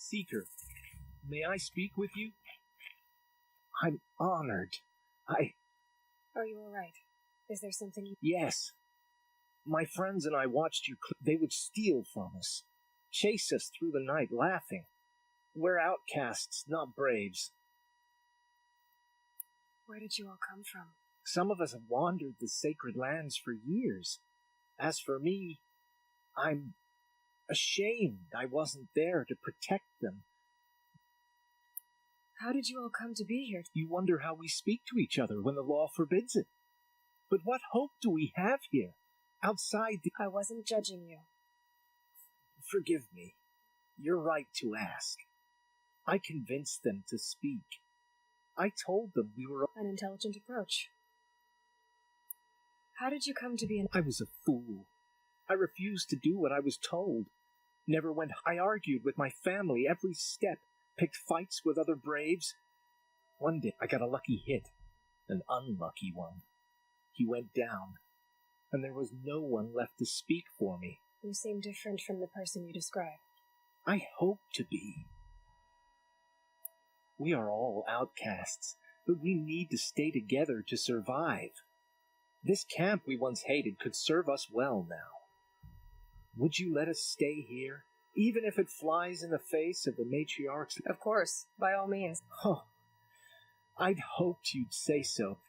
Seeker, may I speak with you? I'm honored. Are you alright? Is there something you... Yes. My friends and I watched you. They would steal from us, chase us through the night laughing. We're outcasts, not braves. Where did you all come from? Some of us have wandered the sacred lands for years. As for me, I'm ashamed I wasn't there to protect them. How did you all come to be here? You wonder how we speak to each other when the law forbids it. But what hope do we have here, outside the... I wasn't judging you. Forgive me. You're right to ask. I convinced them to speak. I told them we were... An intelligent approach. How did you come to be an... I was a fool. I refused to do what I was told. Never went... I argued with my family every step, picked fights with other braves. One day I got a lucky hit, an unlucky one. He went down, and there was no one left to speak for me. You seem different from the person you describe. I hope to be. We are all outcasts, but we need to stay together to survive. This camp we once hated could serve us well now. Would you let us stay here, even if it flies in the face of the matriarchs? Of course, by all means. Oh, I'd hoped you'd say so.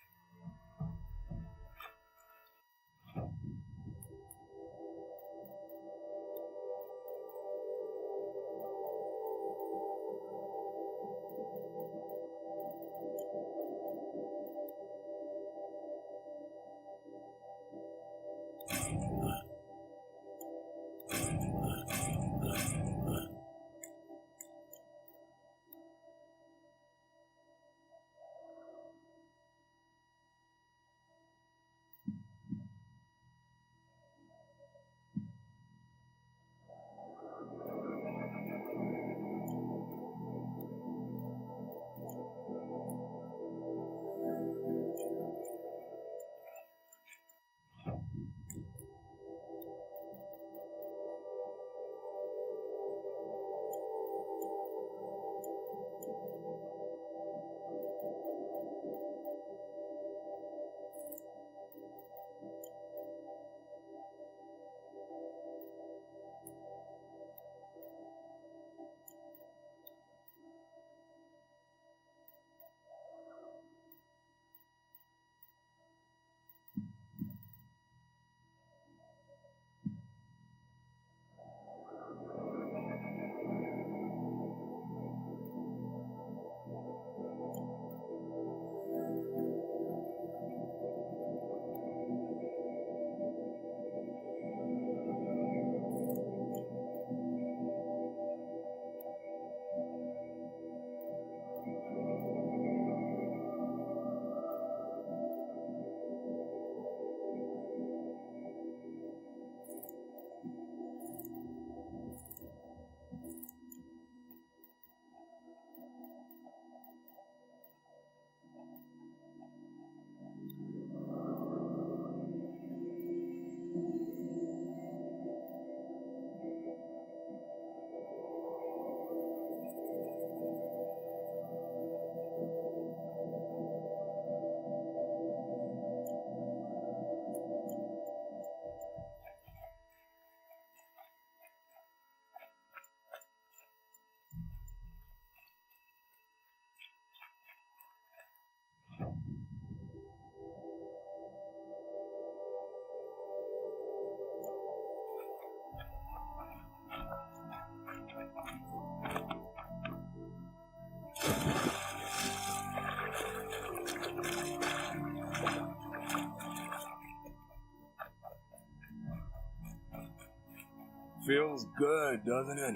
Feels good, doesn't it?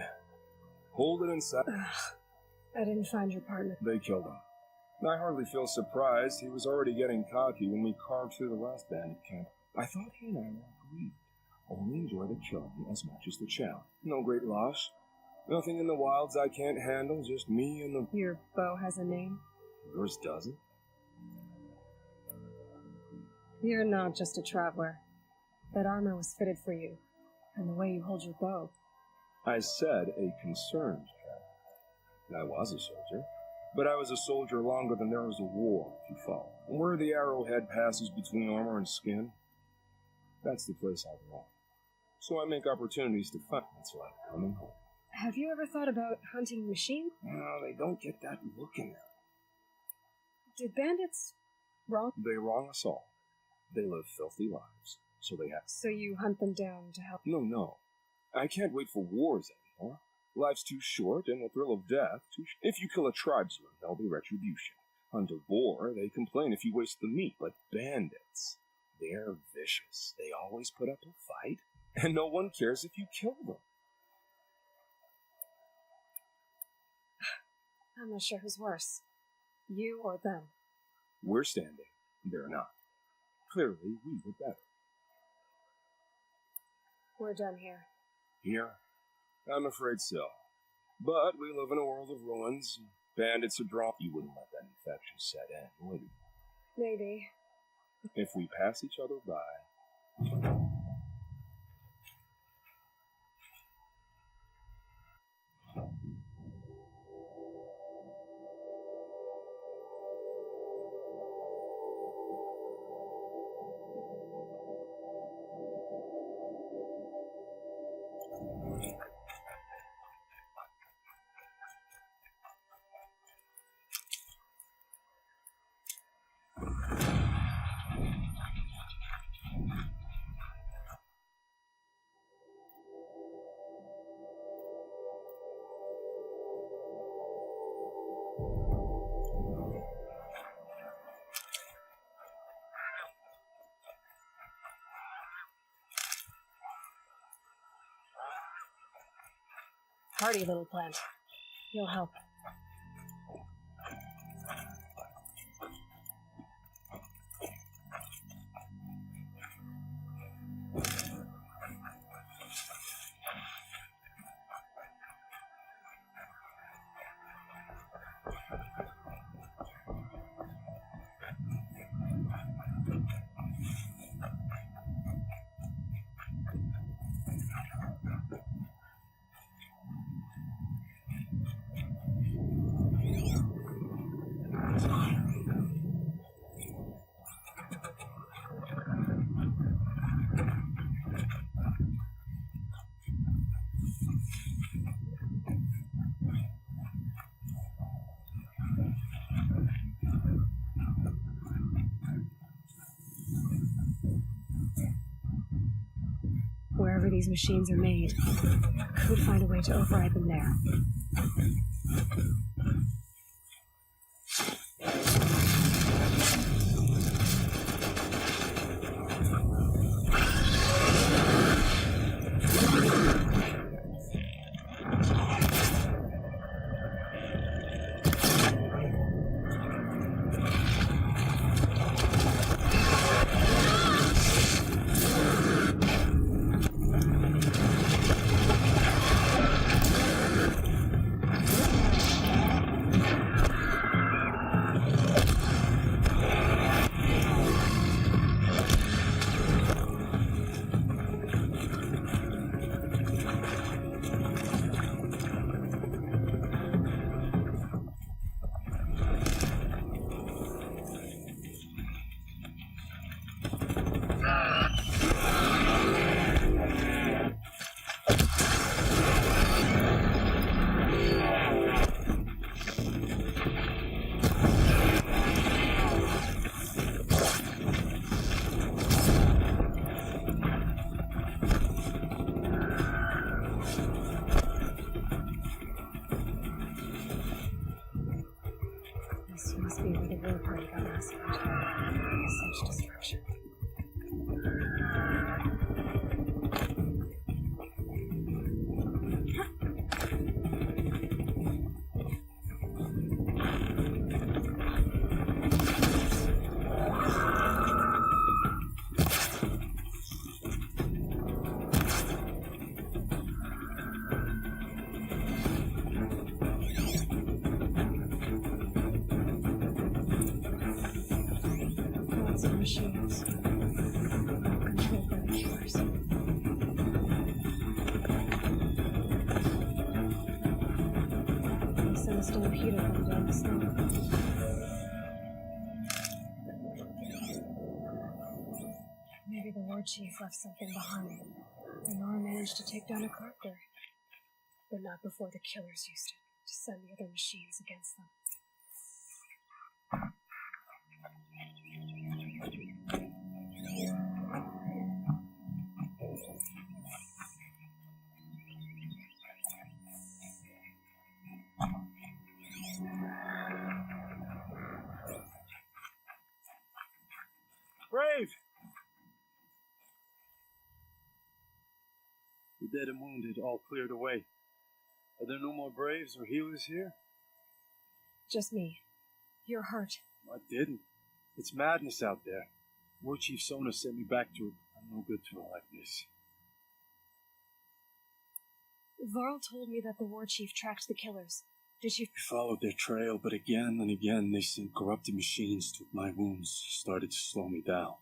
Hold it inside. I didn't find your partner. They killed him. I hardly feel surprised. He was already getting cocky when we carved through the last bandit camp. I thought he and I were agreed. Only enjoy the killing as much as the chow. No great loss. Nothing in the wilds I can't handle, just me and the... Your bow has a name? Yours doesn't? You're not just a traveler. That armor was fitted for you, and the way you hold your bow. I said a concerned traveler. I was a soldier. But I was a soldier longer than there was a war, if you follow. And where the arrowhead passes between armor and skin, that's the place I belong. So I make opportunities to fight until I'm coming home. Have you ever thought about hunting machines? No, they don't get that look in them. Did bandits wrong? They wrong us all. They live filthy lives, so they have... So you hunt them down to help? No. I can't wait for wars anymore. Life's too short, and the thrill of death too If you kill a tribesman, there'll be retribution. Hunt a boar, they complain if you waste the meat. But bandits, they're vicious. They always put up a fight, and no one cares if you kill them. I'm not sure who's worse. You or them. We're standing. They're not. Clearly, we were better. We're done here. Here? I'm afraid so. But we live in a world of ruins. Bandits are drawn. You wouldn't let that infection set in, would you? Maybe. If we pass each other by... Hardy little plant. You'll help. Wherever these machines are made, could find a way to override them there. feet of them down the snow. Maybe the war chief left something behind, and Nora managed to take down a copter. But not before the killers used it to send the other machines against them. Brave! The dead and wounded all cleared away. Are there no more Braves or healers here? Just me. You're hurt. I didn't. It's madness out there. War Chief Sona sent me back to it. I'm no good to her like this. Varl told me that the war chief tracked the killers. Did you... I followed their trail, but again and again they sent corrupted machines to my wounds, started to slow me down.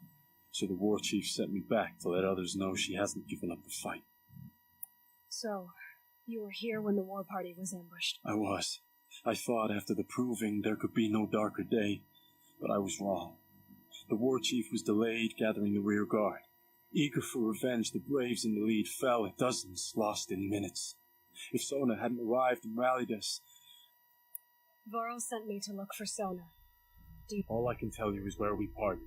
So the war chief sent me back to let others know she hasn't given up the fight. So, you were here when the war party was ambushed? I was. I thought after the proving there could be no darker day, but I was wrong. The war chief was delayed gathering the rear guard. Eager for revenge, the Braves in the lead fell, and dozens lost in minutes. If Sona hadn't arrived and rallied us... Varl sent me to look for Sona. All I can tell you is where we parted.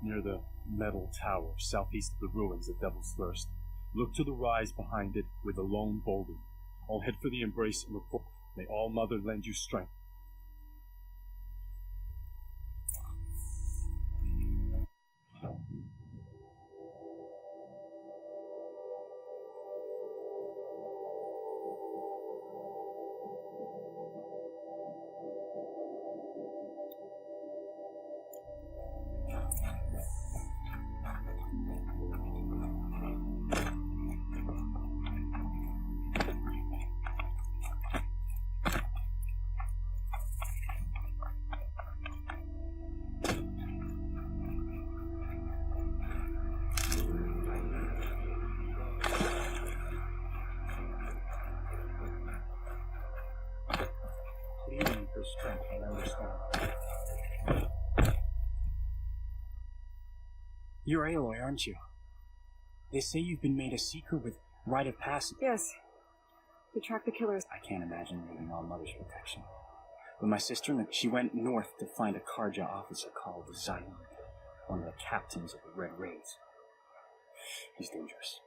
Near the metal tower, southeast of the ruins at Devil's Thirst. Look to the rise behind it with a lone boulder. I'll head for the embrace and report. May All Mother lend you strength. Strength, I understand. You're Aloy, aren't you? They say you've been made a seeker with rite of passage. Yes. We tracked the killers. I can't imagine needing All Mother's protection. But my sister, she went north to find a Karja officer called Zaid, one of the captains of the Red Raids. He's dangerous.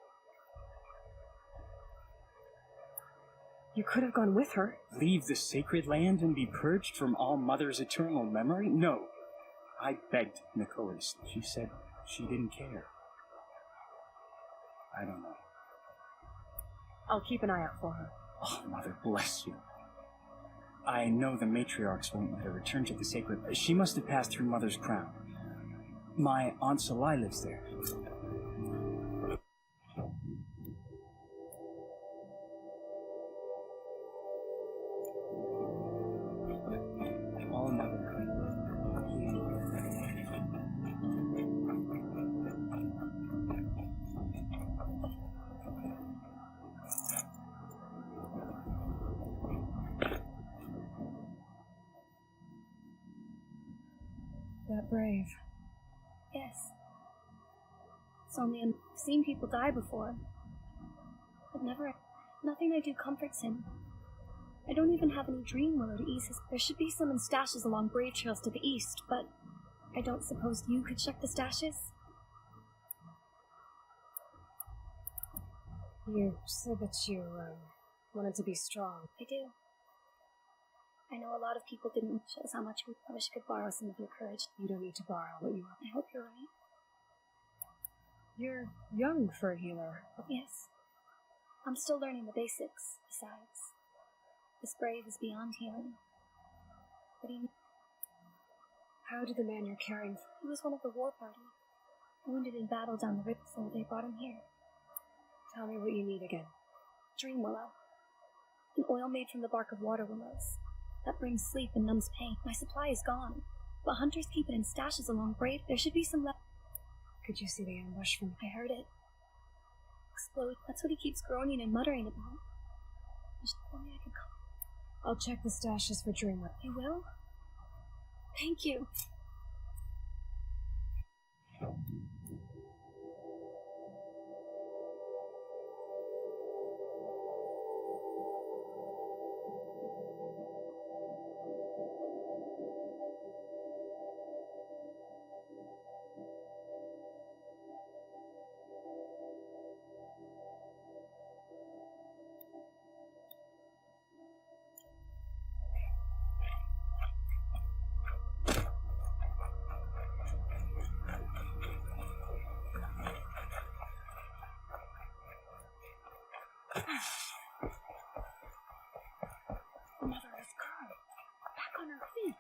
You could have gone with her. Leave the sacred land and be purged from All Mother's eternal memory? No. I begged Nicholas. She said she didn't care. I don't know. I'll keep an eye out for her. Oh, Mother, bless you. I know the matriarchs won't let her return to the sacred... She must have passed through Mother's crown. My Aunt Salai lives there. All Mother. That brave. Yes. It's only I've seen people die before. But nothing I do comforts him. I don't even have any dream willow to ease his... There should be some in stashes along brave trails to the east, but I don't suppose you could check the stashes? You said that you, wanted to be strong. I do. I know a lot of people didn't. Shows how much I wish I could borrow some of your courage. You don't need to borrow what you want. I hope you're right. You're young for a healer. Yes. I'm still learning the basics, besides. This brave is beyond healing. What do you mean? How did the man you're caring for... He was one of the war party. Wounded in battle down the river, so they brought him here. Tell me what you need again. Dream willow. An oil made from the bark of water willows. That brings sleep and numbs pain. My supply is gone, but hunters keep it in stashes along brave. There should be some left. Could you see the ambush from... I heard it. Explode. That's what he keeps groaning and muttering about. If only I could come. I'll check the stashes for Dreamer. You will? Thank you. The motherless girl, back on her feet.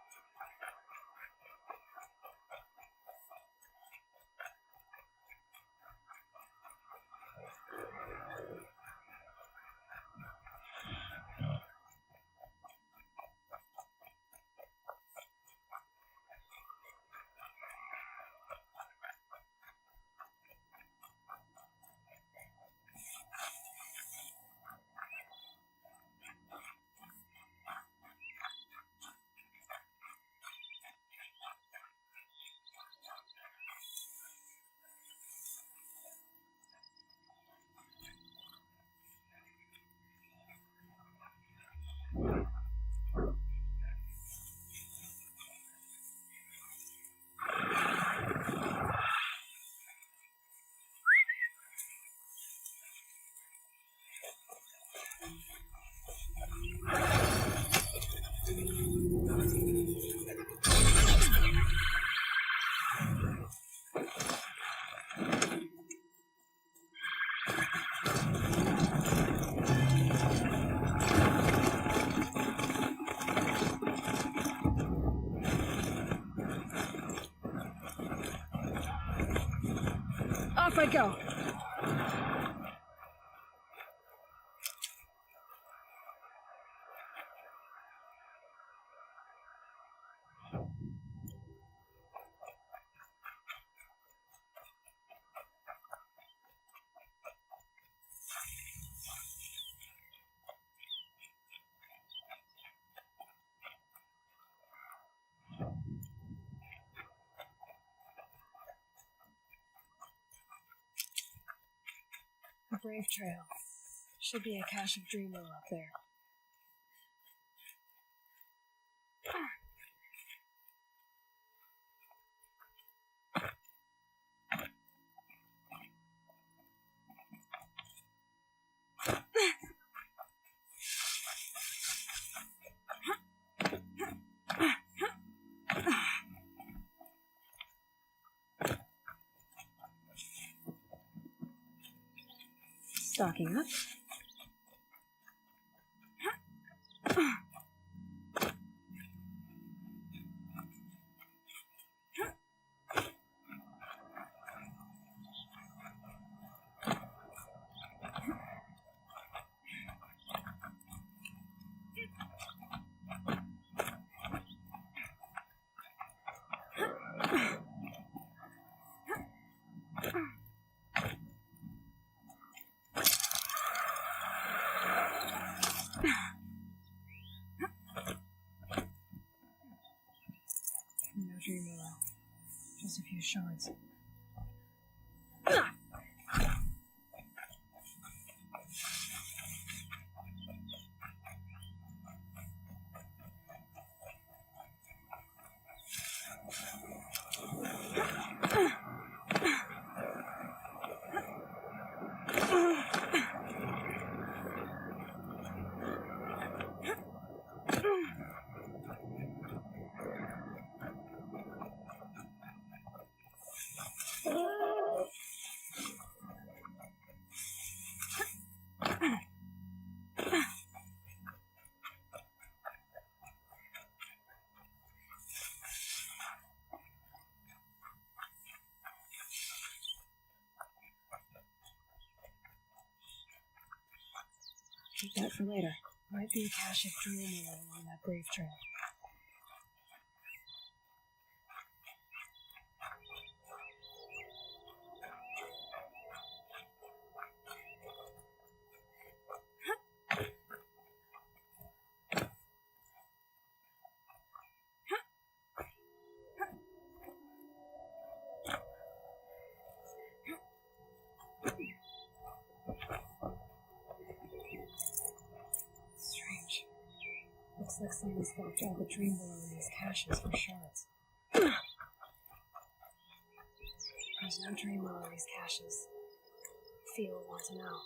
Off I go. The Brave Trail. Should be a cache of Dreamo up there. Stocking up. No Dreamo. Just a few shards. Keep that for later. Might be a cache of Dreamo along that Brave Trail. Strange. Looks like someone swapped all the dream below in these caches for shards. There's no dream below in these caches. Theo will want to know.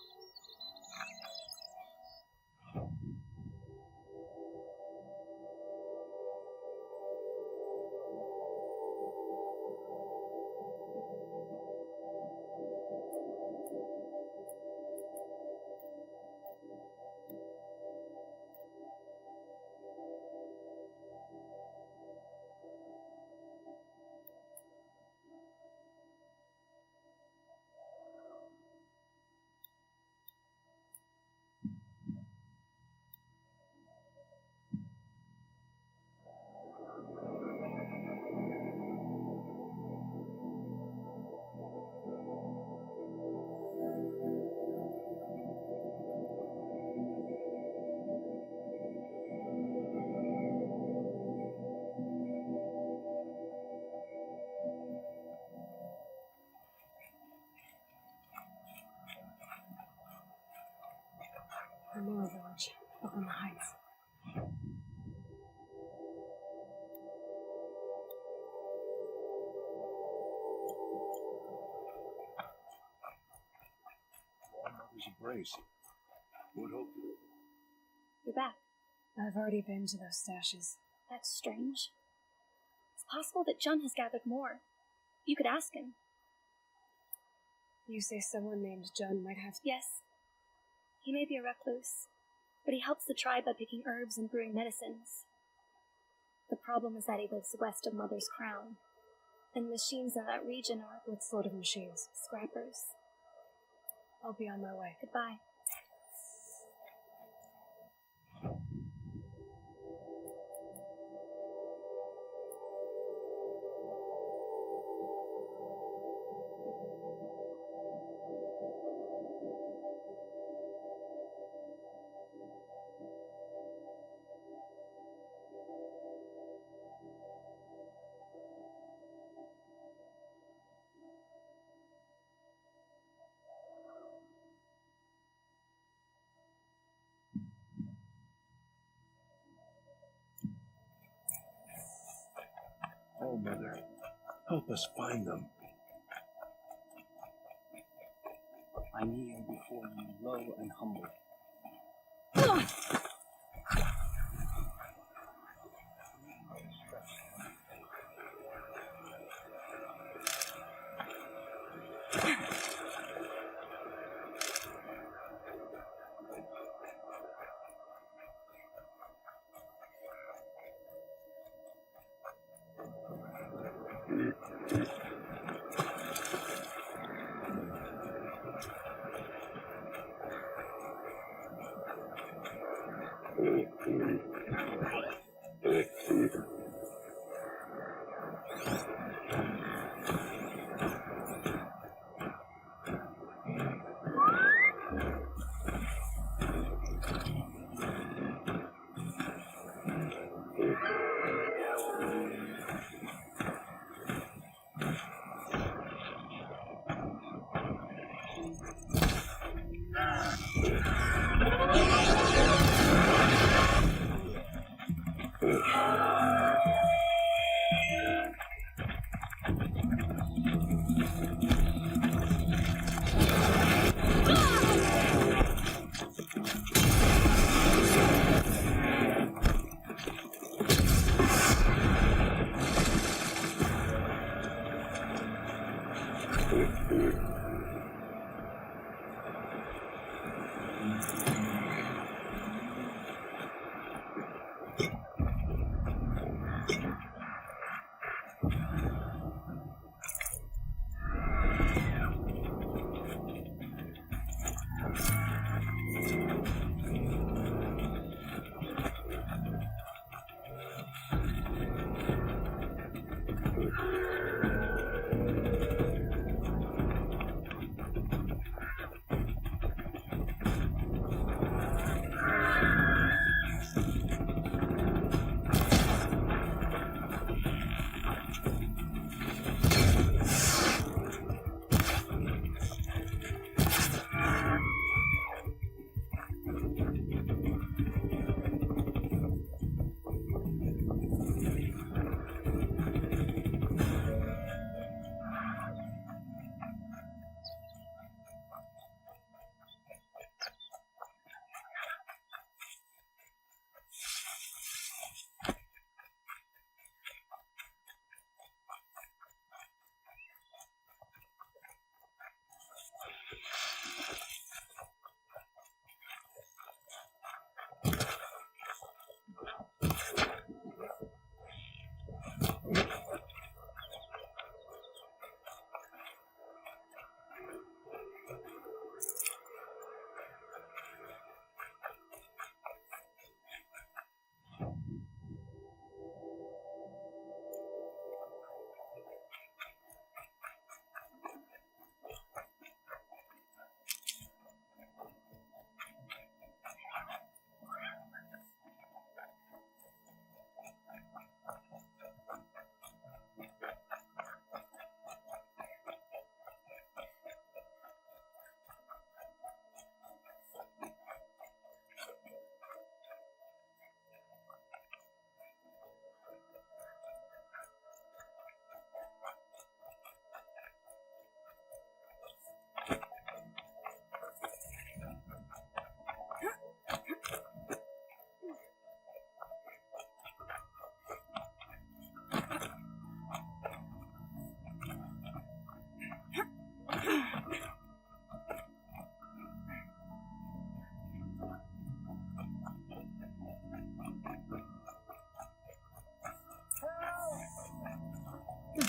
The Moore village, up on the heights. Mother's embrace. Would hope. You're back. I've already been to those stashes. That's strange. It's possible that Jun has gathered more. You could ask him. You say someone named Jun might have... Yes. He may be a recluse, but he helps the tribe by picking herbs and brewing medicines. The problem is that he lives west of Mother's Crown, and machines in that region are... What sort of machines? Scrappers. I'll be on my way. Goodbye. Oh, Mother, help us find them. I kneel before you, low and humble.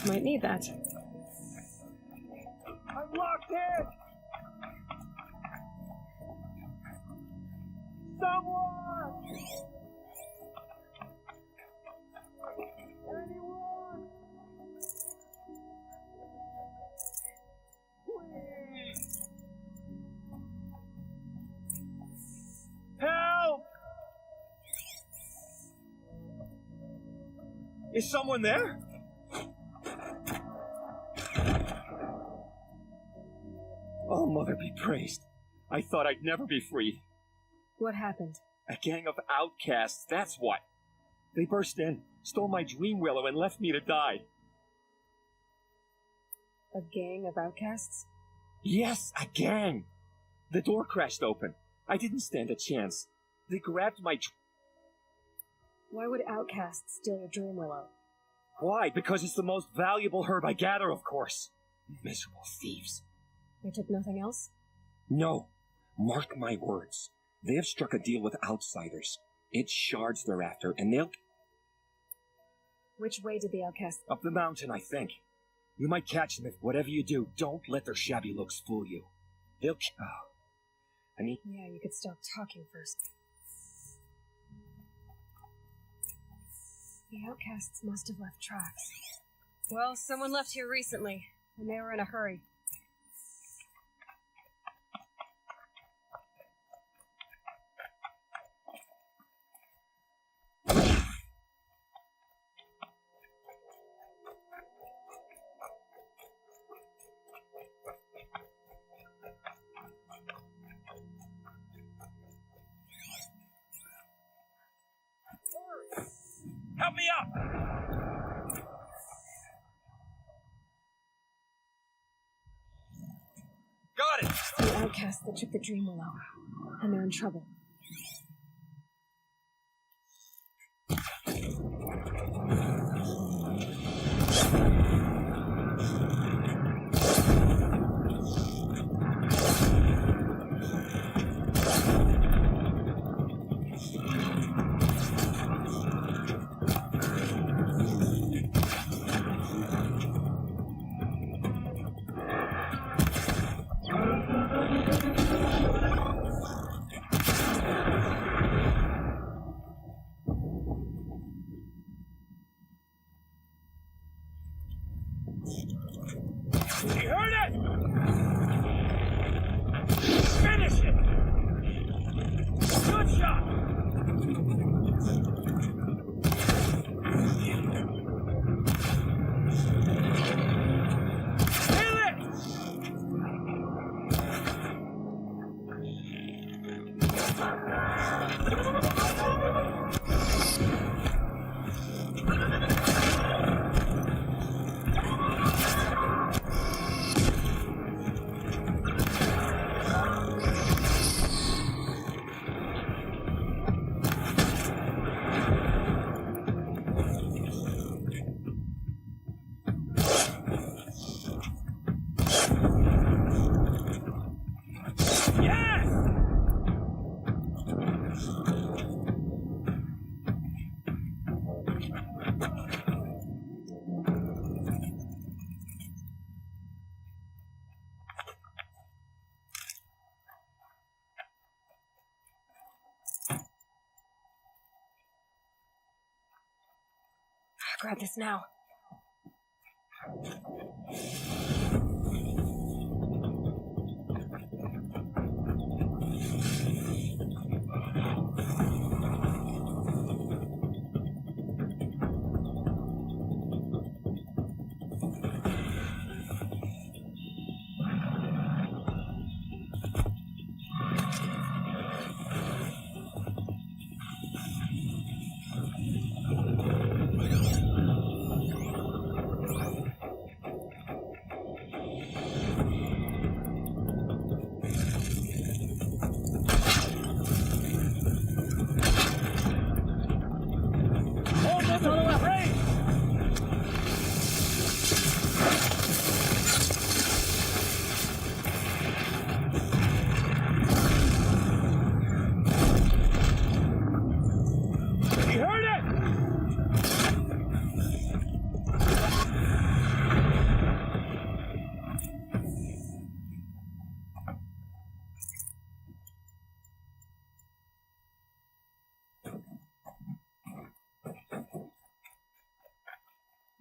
Might need that. I'm locked in! Someone! Anyone! Please! Help! Is someone there? Oh, Mother be praised. I thought I'd never be freed. What happened? A gang of outcasts, that's what. They burst in, stole my dream willow, and left me to die. A gang of outcasts? Yes, a gang! The door crashed open. I didn't stand a chance. They grabbed my... Why would outcasts steal your dream willow? Why? Because it's the most valuable herb I gather, of course. Miserable thieves. They took nothing else? No. Mark my words. They have struck a deal with outsiders. It's shards they're after, and they'll... Which way did the outcasts... Up the mountain, I think. You might catch them if whatever you do, don't let their shabby looks fool you. They'll... Oh. I mean... Yeah, you could stop talking first. The outcasts must have left tracks. Well, someone left here recently, and they were in a hurry. Help me up! Got it! The outcasts that took the dream willow, and they're in trouble. You heard it! Finish it! Good shot! Kill it! Grab this now.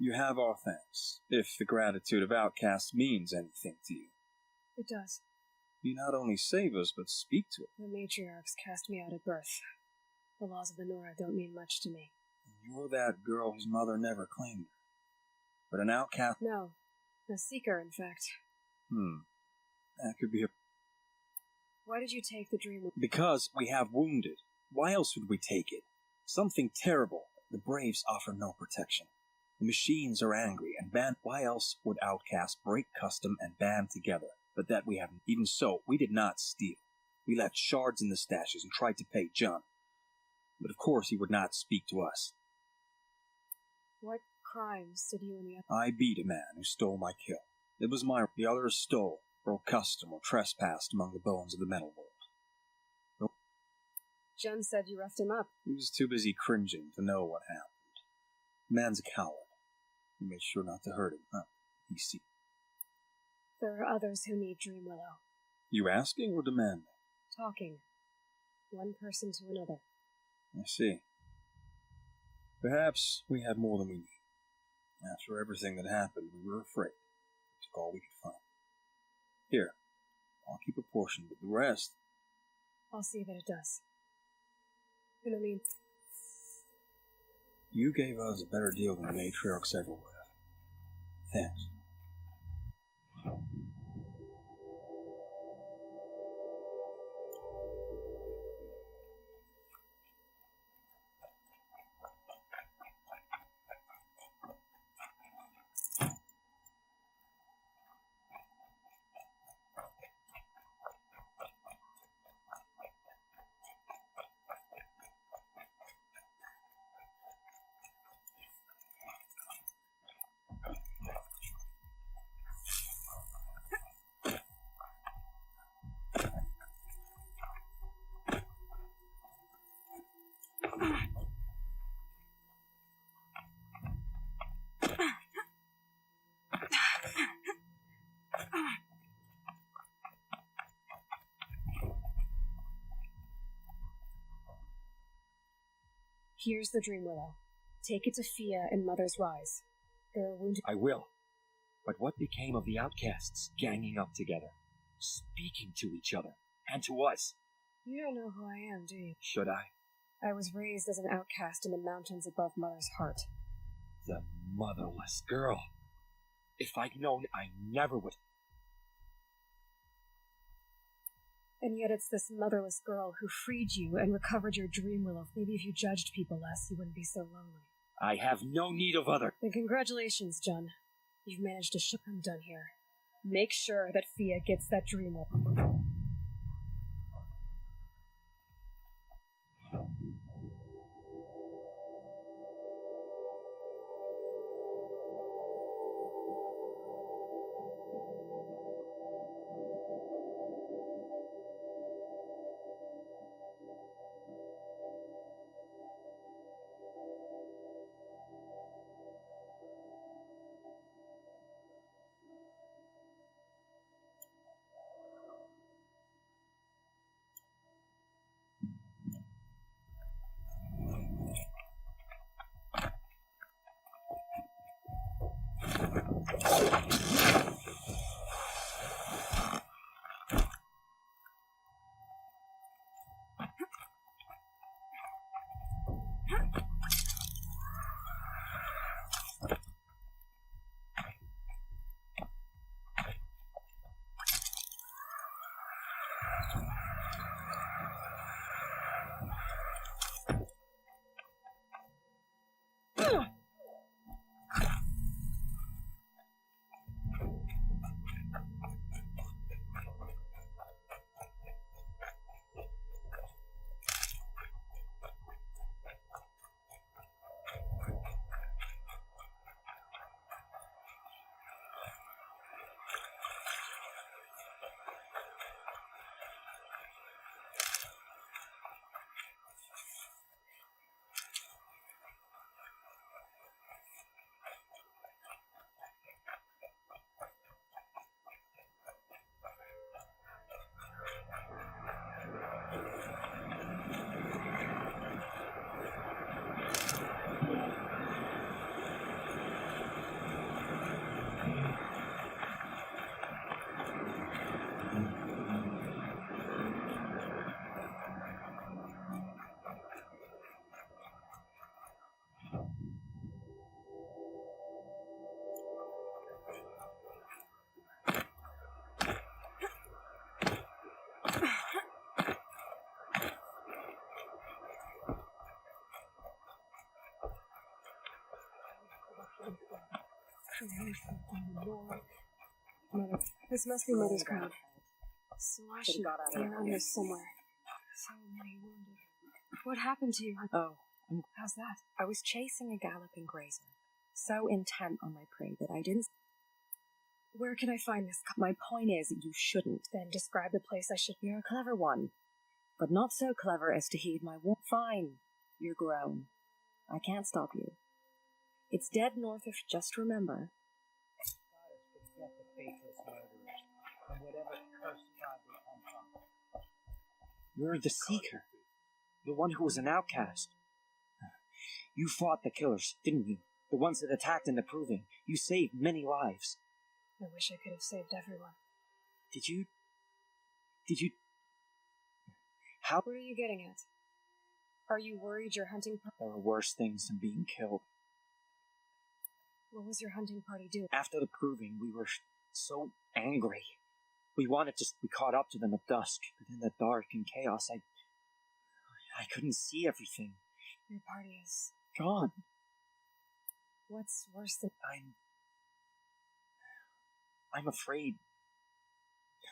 You have our thanks, if the gratitude of outcasts means anything to you. It does. You not only save us, but speak to us. The matriarchs cast me out at birth. The laws of the Nora don't mean much to me. You're that girl whose mother never claimed her. But an outcast... No. A seeker, in fact. That could be a... Why did you take the dream? Because we have wounded. Why else would we take it? Something terrible. The Braves offer no protection. The machines are angry and band. Why else would outcasts break custom and band together? But that we haven't. Even so, we did not steal. We left shards in the stashes and tried to pay John. But of course he would not speak to us. What crimes did you and the other... I beat a man who stole my kill. It was my... The others stole, broke custom, or trespassed among the bones of the metal world. Nope. Jen said you roughed him up. He was too busy cringing to know what happened. The man's a coward. We made sure not to hurt him, huh? He see. There are others who need Dream Willow. You asking or demanding? Talking. One person to another. I see. Perhaps we have more than we need. After everything that happened, we were afraid. We took all we could find. Here, I'll keep a portion, but the rest... I'll see that it does. In the meantime... You gave us a better deal than the matriarchs ever would have. Thanks. Here's the Dream Willow. Take it to Fia and Mother's Rise. There are wounded... I will. But what became of the outcasts ganging up together, speaking to each other, and to us? You don't know who I am, do you? Should I? I was raised as an outcast in the mountains above Mother's heart. The motherless girl. If I'd known, I never would... And yet it's this motherless girl who freed you and recovered your Dream Willow. Maybe if you judged people less, you wouldn't be so lonely. I have no need of other... Then congratulations, John. You've managed to ship him done here. Make sure that Fia gets that Dream Willow. Mother. This must be Mother's crowd. So I should be around here somewhere. So many wounded. What happened to you? Oh, how's that? I was chasing a galloping grazer, so intent on my prey that I didn't... Where can I find this? My point is that you shouldn't. Then describe the place I should... You're a clever one, but not so clever as to heed my warning. Fine, you're grown. I can't stop you. It's dead north of... Just remember... You're the Seeker. The one who was an outcast. You fought the killers, didn't you? The ones that attacked in the Proving. You saved many lives. I wish I could have saved everyone. Did you... How... What are you getting at? Are you worried your hunting party... There are worse things than being killed. What was your hunting party doing? After the Proving, we were so angry. We wanted to be caught up to them at dusk, but in the dark and chaos, I couldn't see everything. Your party is... gone. What's worse than... I'm afraid.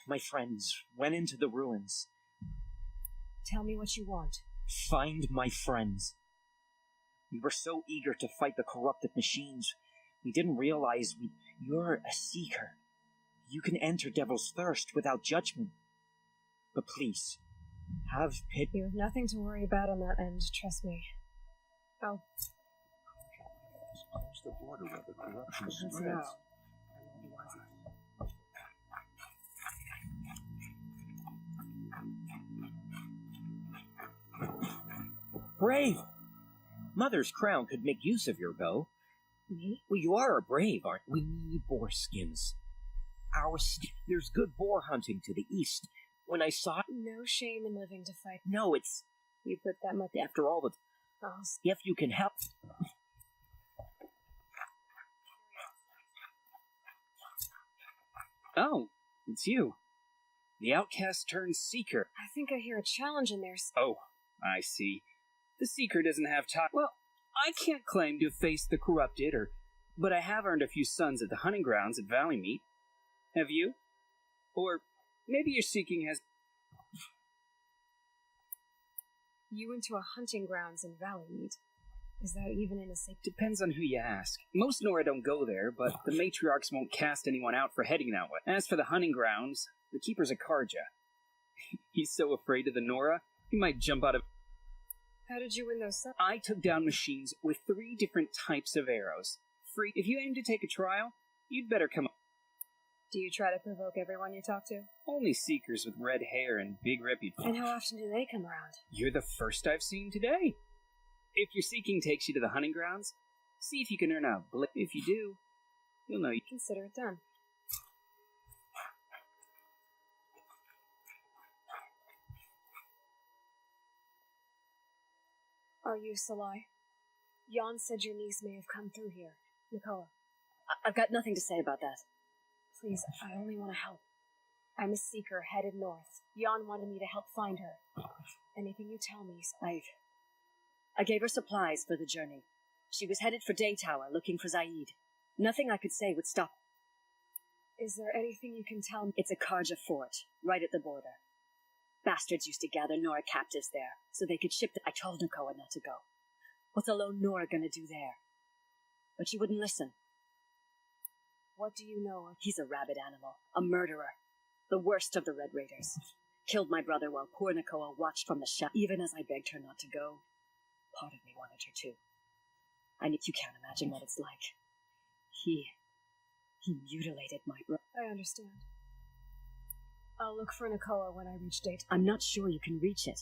My friends went into the ruins. Tell me what you want. Find my friends. We were so eager to fight the corrupted machines, we didn't realize you're a Seeker. You can enter Devil's Thirst without judgment. But please, have pity. You have nothing to worry about on that end, trust me. Oh. Close the border where the corruption That's spreads. now. Brave! Mother's crown could make use of your bow. Me? Well, you are a brave, aren't you? We need boar skins. There's good boar hunting to the east. When I saw... No shame in living to fight. No, it's... You put that much... After all the... Oh. If you can help... Oh, it's you. The outcast turned Seeker. I think I hear a challenge in there. Oh, I see. The Seeker doesn't have time. Well, I can't claim to have faced the corrupted, but I have earned a few sons at the hunting grounds at Valley Meet. Have you? Or maybe your seeking has... You went to a hunting grounds in Valley Meet. Is that even in a safe... Depends on who you ask. Most Nora don't go there, but the matriarchs won't cast anyone out for heading that way. As for the hunting grounds, the keeper's a Karja. He's so afraid of the Nora, he might jump out of... How did you win those sons? I took down machines with 3 different types of arrows. Free. If you aim to take a trial, you'd better come up. Do you try to provoke everyone you talk to? Only Seekers with red hair and big reputations. And how often do they come around? You're the first I've seen today. If your seeking takes you to the hunting grounds, see if you can earn a blip. If you do, you'll know you... Consider it done. Are you Salai? Jan said your niece may have come through here. Nicola. I've got nothing to say about that. Please, I only want to help. I'm a Seeker headed north. Jan wanted me to help find her. Anything you tell me... I gave her supplies for the journey. She was headed for Day Tower, looking for Zaid. Nothing I could say would stop. Is there anything you can tell me? It's a Karja fort, right at the border. Bastards used to gather Nora captives there, so they could ship them. I told Nakoa not to go. What's a lone Nora gonna do there? But she wouldn't listen. What do you know? He's a rabid animal, a murderer. The worst of the Red Raiders. Killed my brother while poor Nakoa watched from the shadow. Even as I begged her not to go, part of me wanted her to. You can't imagine what it's like. He mutilated my brother. I understand. I'll look for Nakoa when I reach Date. I'm not sure you can reach it.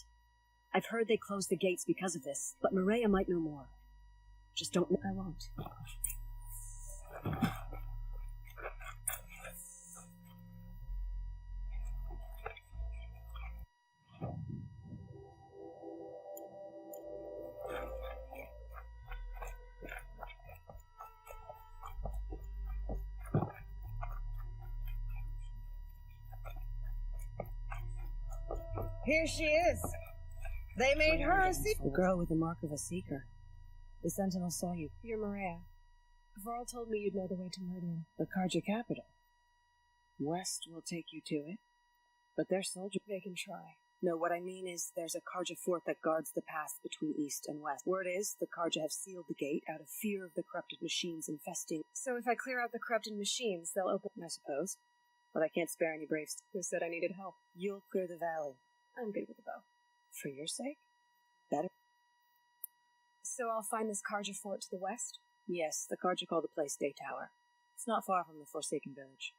I've heard they closed the gates because of this, but Maria might know more. Just don't... I won't. Here she is. They made her a Seeker. The girl with the mark of a Seeker. The Sentinel saw you. You're Maria. Varl told me you'd know the way to Meridian. The Karja capital. West will take you to it, but their soldiers... They can try. No, what I mean is there's a Karja fort that guards the pass between east and west. Word is the Karja have sealed the gate out of fear of the corrupted machines infesting... So if I clear out the corrupted machines, they'll open... I suppose. But I can't spare any braves. Who said I needed help? You'll clear the valley. I'm good with a bow. For your sake? Better. So I'll find this Karja fort to the west? Yes, the Karja call the place Day Tower. It's not far from the Forsaken Village.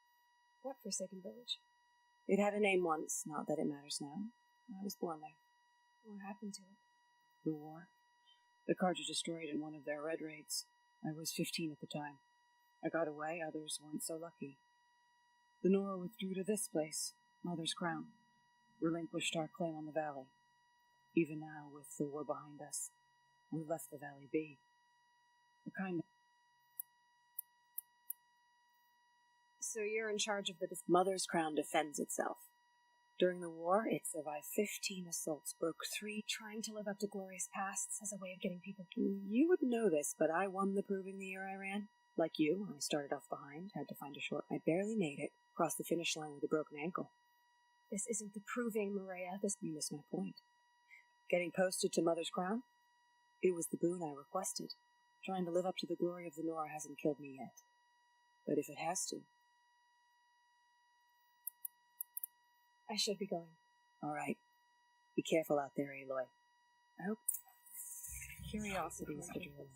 What Forsaken Village? It had a name once, not that it matters now. I was born there. What happened to it? The war. The Karja destroyed in one of their red raids. I was 15 at the time. I got away, others weren't so lucky. The Nora withdrew to this place, Mother's Crown, relinquished our claim on the valley. Even now, with the war behind us, we've left the valley be. A kind of... So you're in charge of the... Mother's Crown defends itself. During the war, it survived 15 assaults, broke 3... Trying to live up to glorious pasts as a way of getting people... You wouldn't know this, but I won the proving the year I ran. Like you, I started off behind, had to find a short... I barely made it, crossed the finish line with a broken ankle. This isn't the proving, Maria. This... You missed my point. Getting posted to Mother's Crown? It was the boon I requested. Trying to live up to the glory of the Nora hasn't killed me yet. But if it has to... I should be going. All right. Be careful out there, Aloy. I hope... Curiosity is the dream.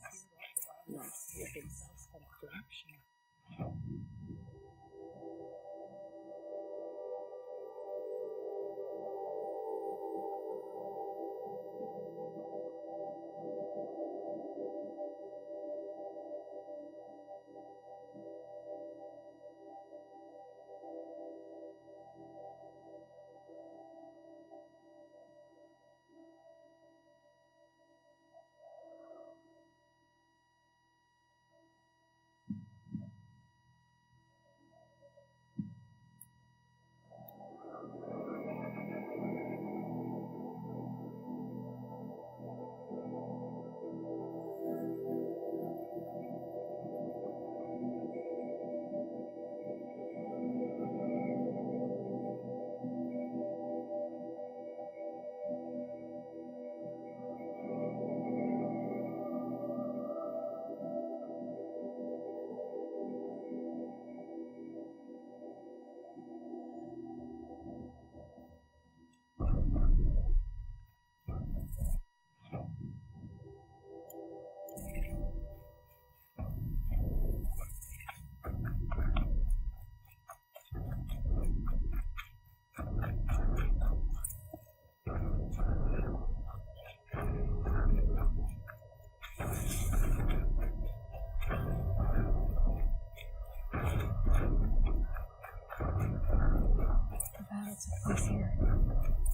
took place here.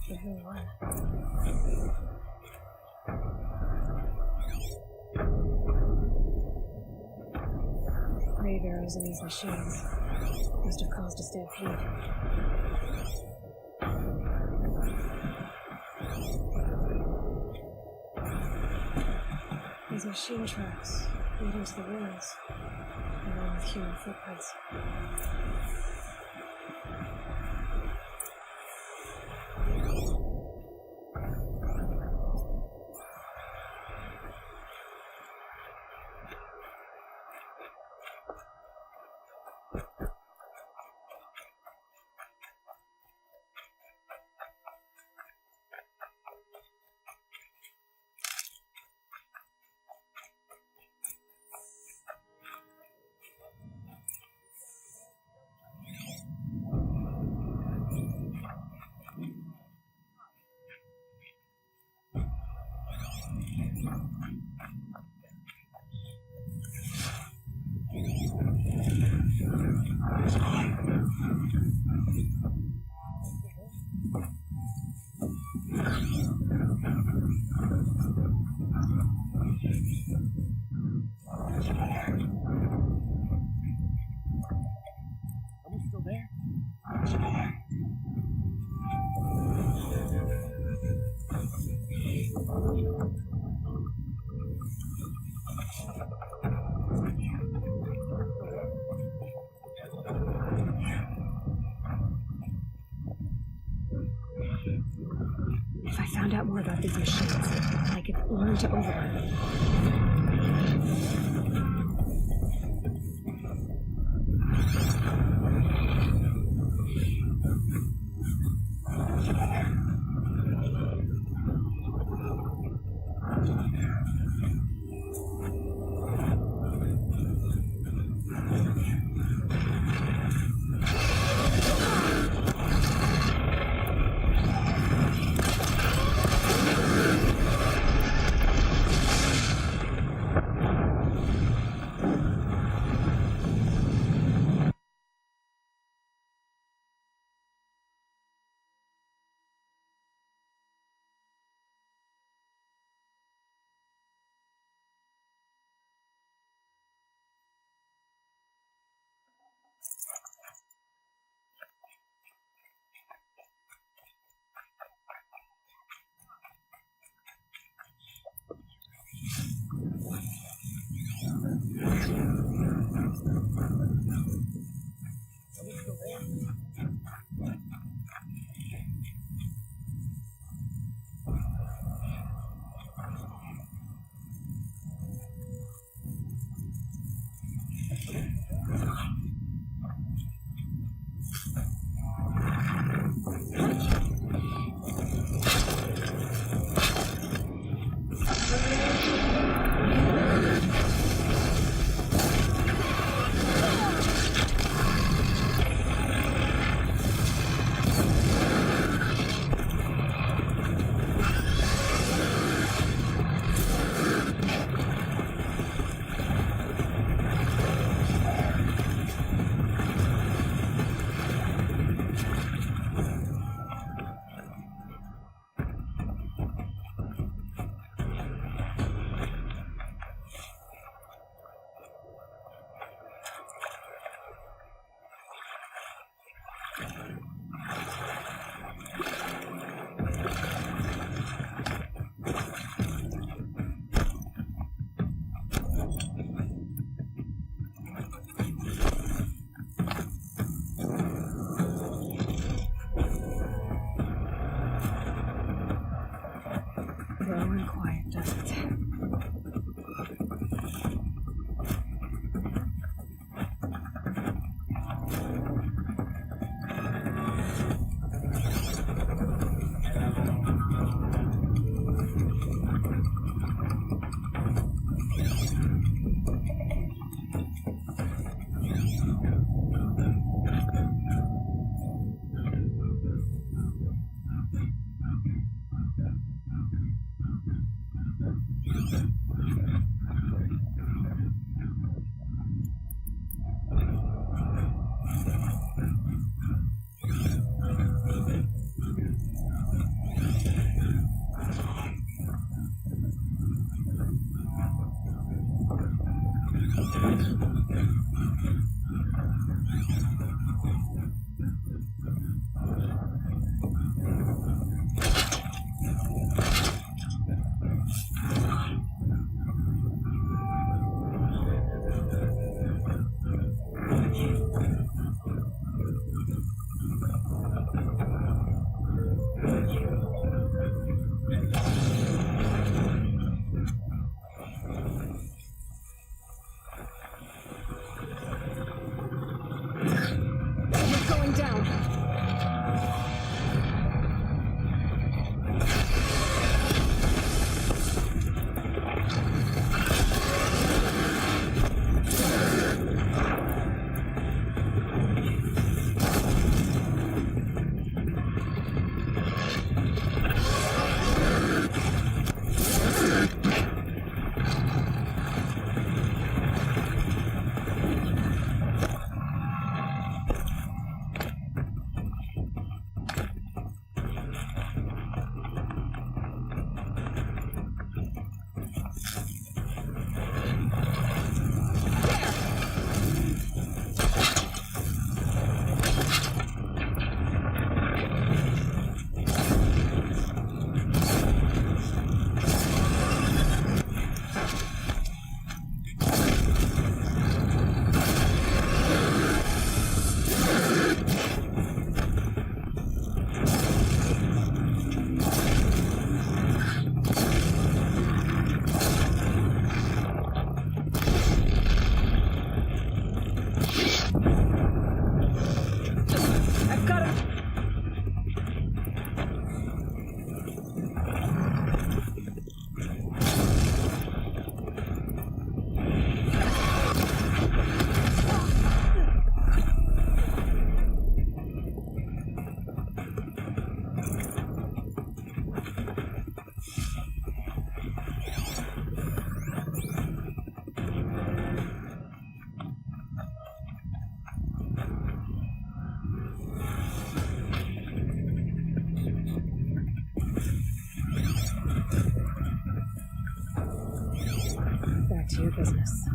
But who won? Grave arrows in these machines must have caused a stampede. These machine tracks lead into the ruins, along with human footprints. found out more about these machines, I could learn to overrun them. Slow and quiet, doesn't it? back to your business.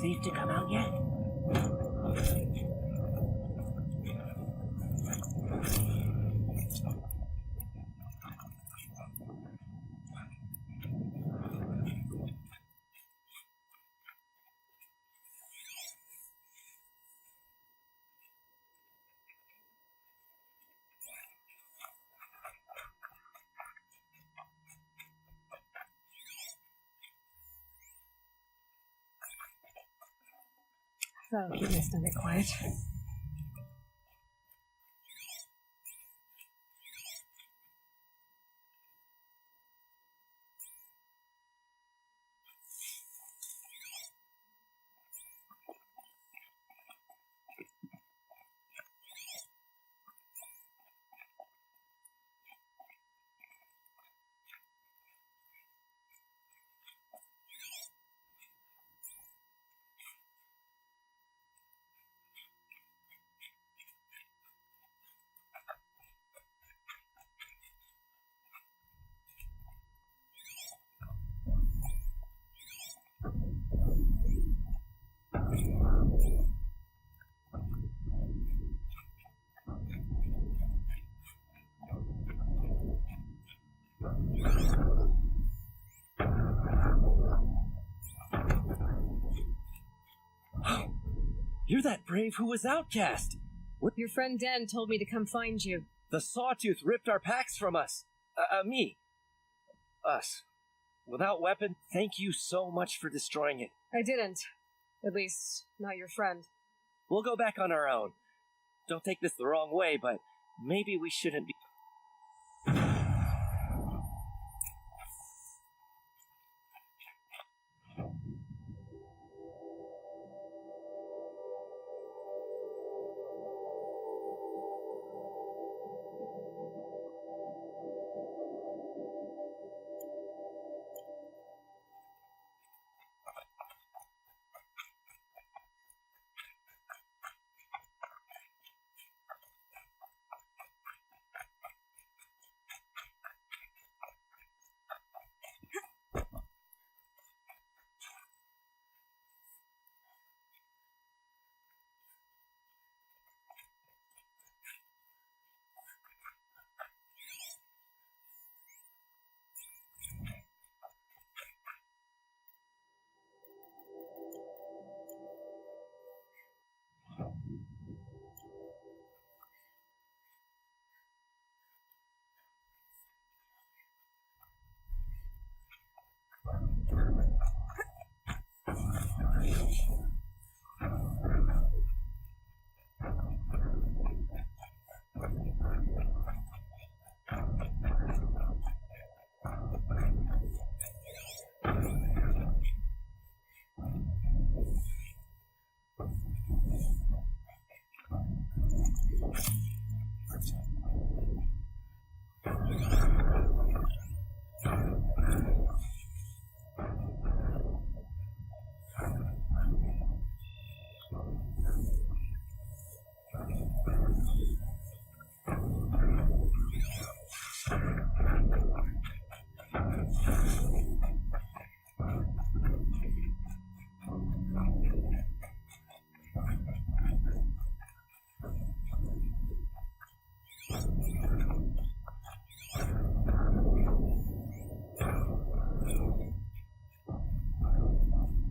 Safe to come out yet? That'll keep my stomach quiet. You're that brave who was outcast! What? Your friend Den told me to come find you. The Sawtooth ripped our packs from us. Me. Us. Without weapon, thank you so much for destroying it. I didn't. At least, not your friend. We'll go back on our own. Don't take this the wrong way, but maybe we shouldn't be...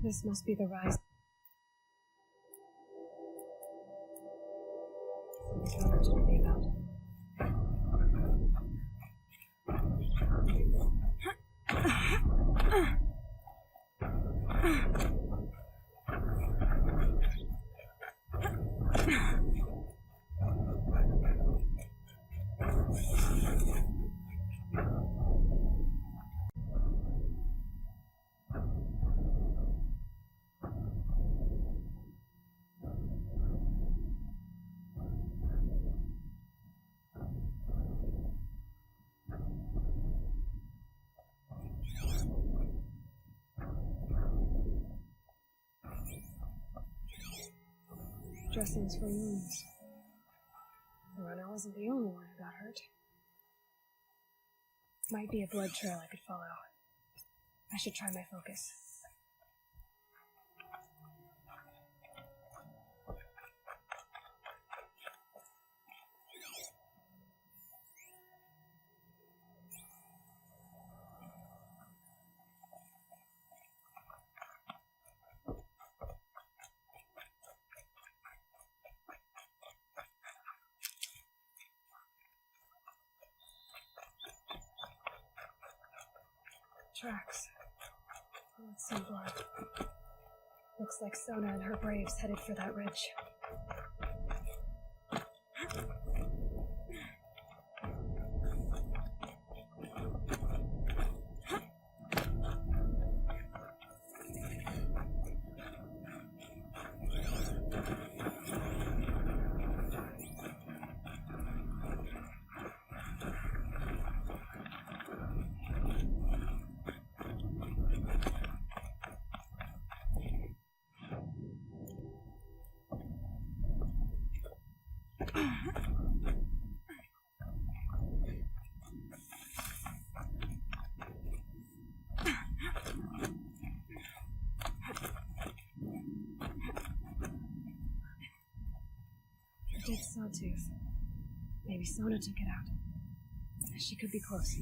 This must be the rise. Something to me about. dressings for wounds. The runner wasn't the only one who got hurt. Might be a blood trail I could follow. I should try my focus. Tracks. Let's see blood. Looks like Sona and her braves headed for that ridge. Dead sawtooth. Maybe Sona took it out. She could be close.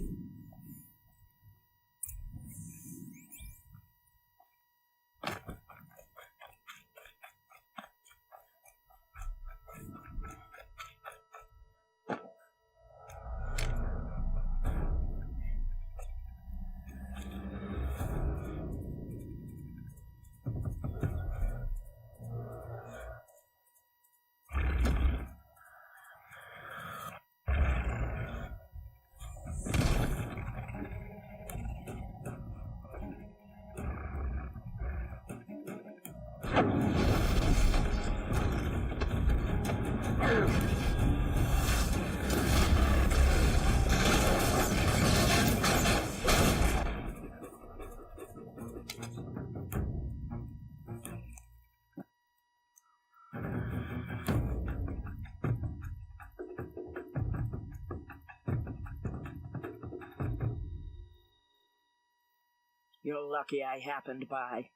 You're lucky I happened by.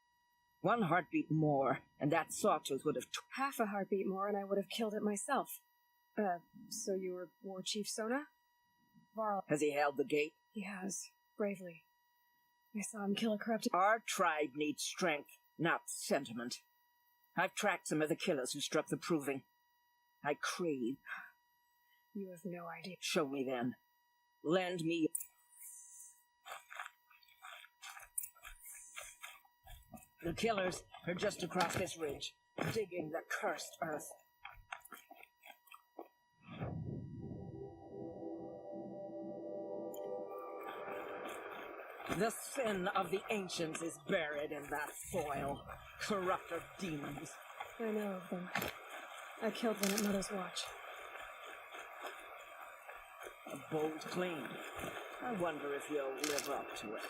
One heartbeat more, and that sawtooth would have... Half a heartbeat more and I would have killed it myself. So you were War Chief Sona? Varl. Has he held the gate? He has. Bravely. I saw him kill a corrupted... Our tribe needs strength, not sentiment. I've tracked some of the killers who struck the proving. I crave... You have no idea. Show me then. Lend me... The killers are just across this ridge, digging the cursed earth. The sin of the ancients is buried in that soil. Corrupter demons. I know of them. I killed one at Mother's Watch. A bold claim. I wonder if you'll live up to it.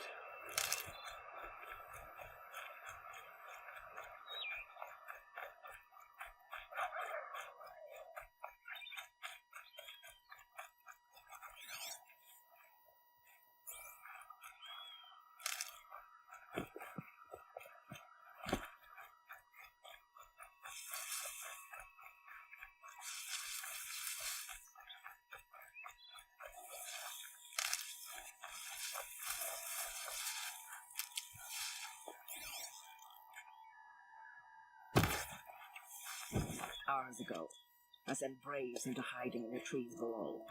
Hours ago, I sent braves into hiding in the trees below.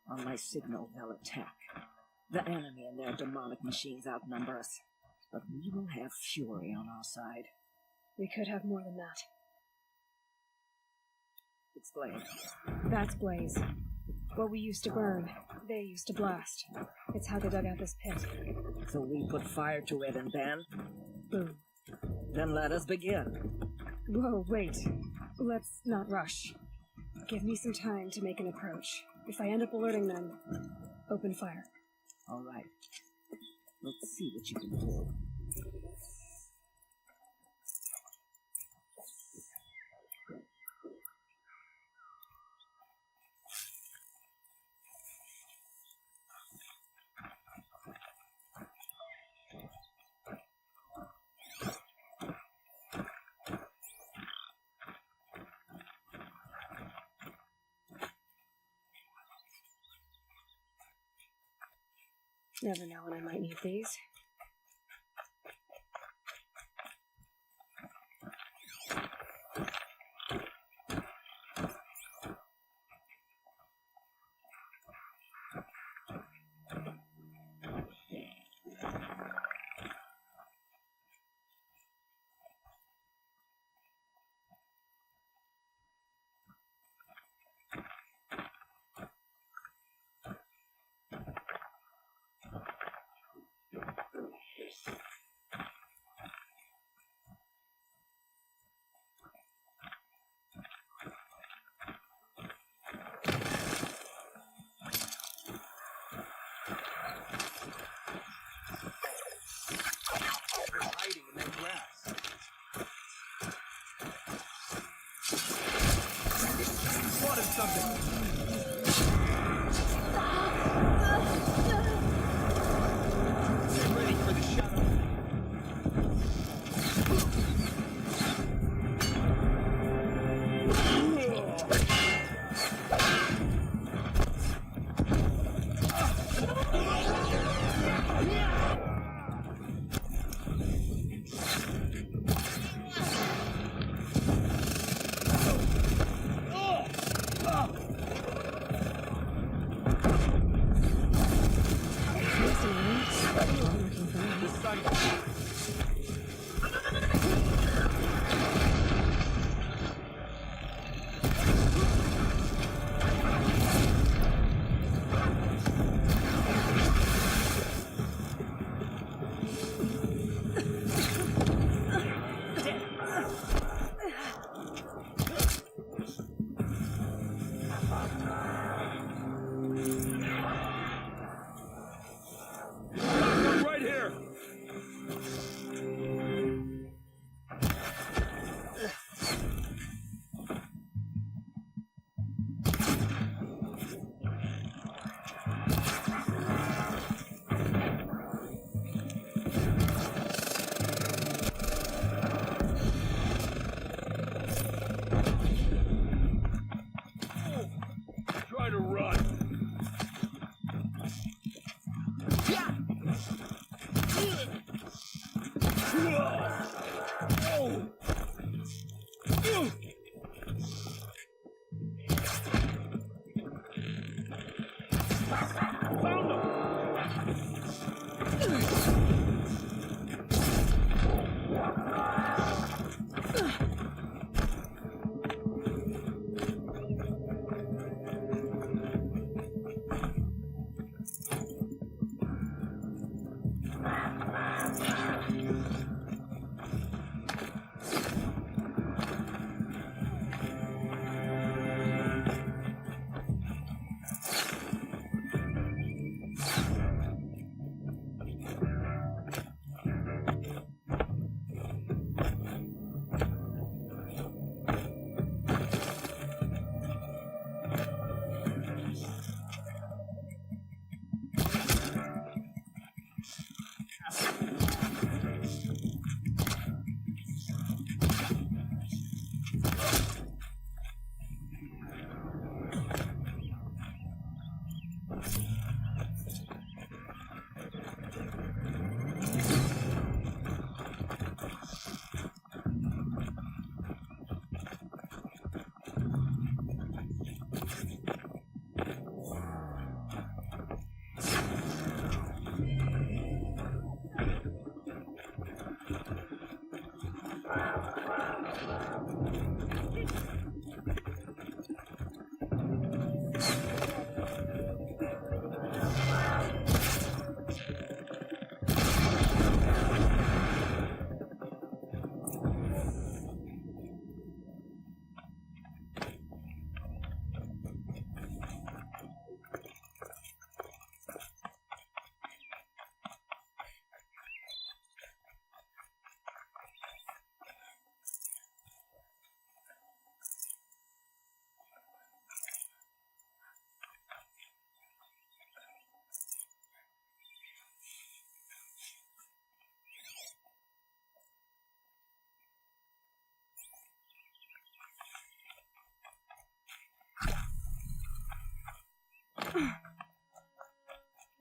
On my signal, they'll attack. The enemy and their demonic machines outnumber us, but we will have fury on our side. We could have more than that. Explain. That's Blaze. What we used to burn, they used to blast. It's how they dug out this pit. So we put fire to it and then? Boom. Then let us begin. Whoa, wait. Let's not rush. Give me some time to make an approach. If I end up alerting them, open fire. All right. Let's see what you can do. Never know when I might need these.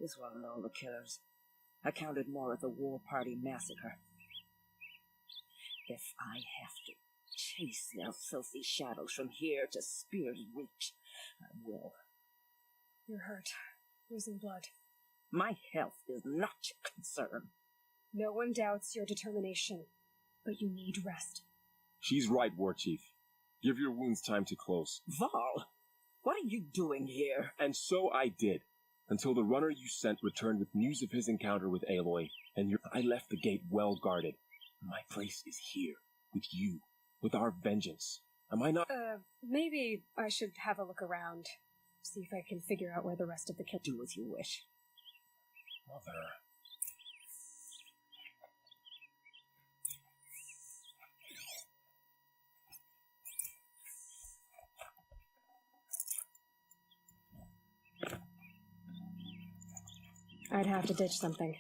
This wasn't all the killers. I counted more at the War Party massacre. If I have to chase their filthy shadows from here to Spear's Reach, I will. You're hurt. Losing blood. My health is not your concern. No one doubts your determination, but you need rest. She's right, War Chief. Give your wounds time to close. Val, what are you doing here? And so I did, until the runner you sent returned with news of his encounter with Aloy, and I left the gate well guarded. My place is here, with you, with our vengeance. Am I not? Maybe I should have a look around, see if I can figure out where the rest of the kill. Do as you wish. Mother. I'd have to ditch something.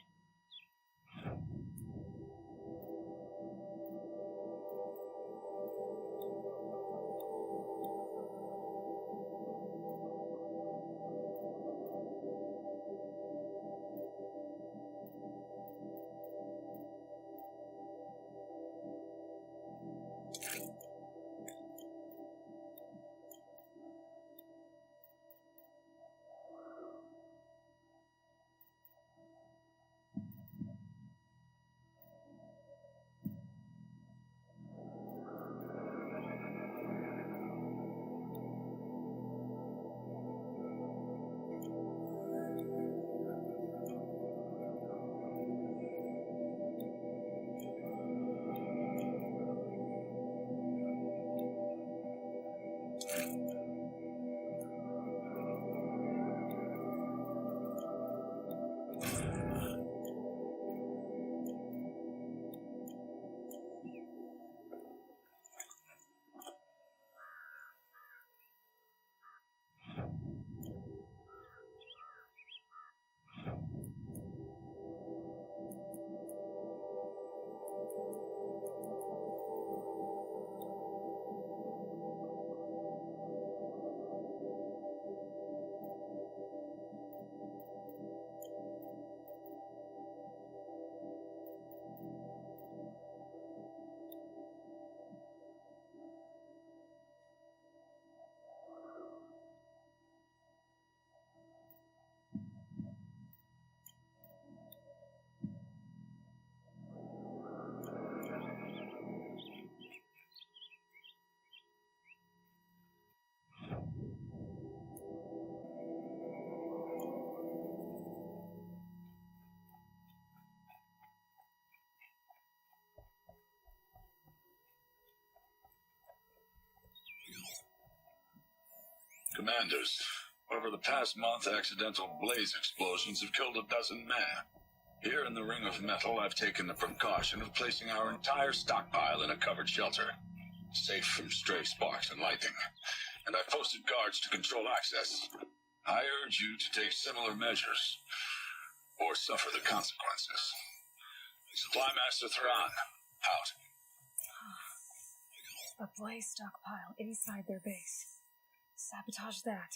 Commanders, over the past month, accidental blaze explosions have killed 12 men. Here in the Ring of Metal, I've taken the precaution of placing our entire stockpile in a covered shelter, safe from stray sparks and lightning, and I've posted guards to control access. I urge you to take similar measures, or suffer the consequences. Supply Master Thran, out. A blaze stockpile inside their base. Sabotage that,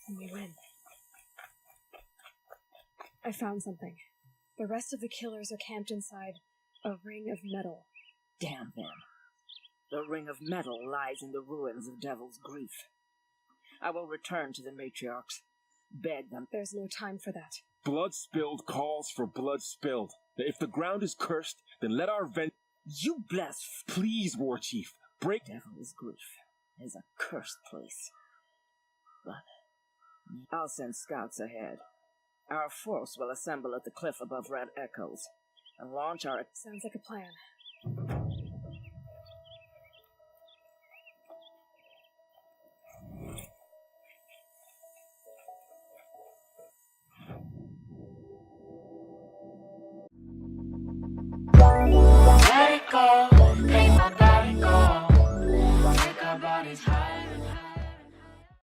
and we win. I found something. The rest of the killers are camped inside a ring of metal. Damn them. The Ring of Metal lies in the ruins of Devil's Grief. I will return to the matriarchs. Beg them. There's no time for that. Blood spilled calls for blood spilled. If the ground is cursed, then let our You Please, War Chief, break... Devil's Grief is a cursed place. But I'll send scouts ahead. Our force will assemble at the cliff above Red Echoes and launch our... Sounds like a plan. Let it go.